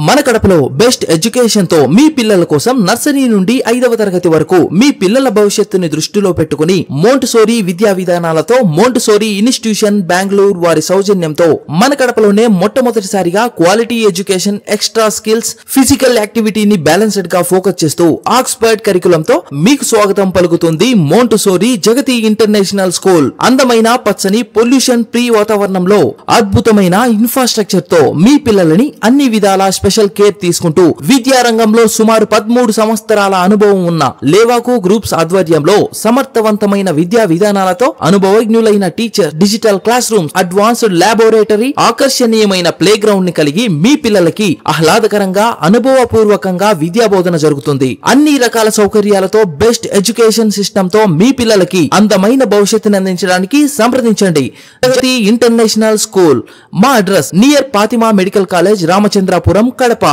మన కడపలో best education తో మీ పిల్లల కోసం నర్సరీ నుండి 5వ తరగతి వరకు మీ పిల్లల భవిష్యత్తుని దృష్టిలో పెట్టుకుని మోంటెసోరీ విద్యా విధానాలతో మోంటెసోరీ ఇన్స్టిట్యూషన్ బెంగళూరు వారి సౌజన్యంతో మన కడపలోనే మొట్టమొదటిసారిగా quality education, extra skills, physical యాక్టివిటీని బ్యాలెన్స్డ్ గా ఫోకస్ చేస్తూ ఆక్స్ఫర్డ్ కరికులంతో మీకు స్వాగతం పలుకుతుంది మోంటెసోరీ జగతి ఇంటర్నేషనల్ స్కూల్. అందమైన పచ్చని పొల్యూషన్ ఫ్రీ వాతావరణంలో అద్భుతమైన ఇన్ఫ్రాస్ట్రక్చర్ తో మీ పిల్లలని అన్ని విధాల స్పెషల్ కేర్ తీసుకుంటూ విద్యారంగంలో సుమారు 13 సంవత్సరాల అనుభవం ఉన్న లేవాకు గ్రూప్స్ ఆధ్వర్యంలో సమర్థవంతమైన విద్యా విధానాలతో అనుభవజ్ఞులైన teacher, digital class rooms, advanced laboratory, ఆకర్షణీయమైన ప్లే గ్రౌండ్ ని కలిగి మీ పిల్లలకి ఆహ్లాదకరంగా అనుభవపూర్వకంగా విద్యా బోధన జరుగుతుంది. అన్ని రకాల సౌకర్యాలతో బెస్ట్ ఎడ్యుకేషన్ సిస్టమ్ తో మీ పిల్లలకి అందమైన భవిష్యత్తుని అందించడానికి సంప్రదించండి. జగతి ఇంటర్నేషనల్ స్కూల్. మా address near Fatima medical college, Ramachandrapuram, Kadapa.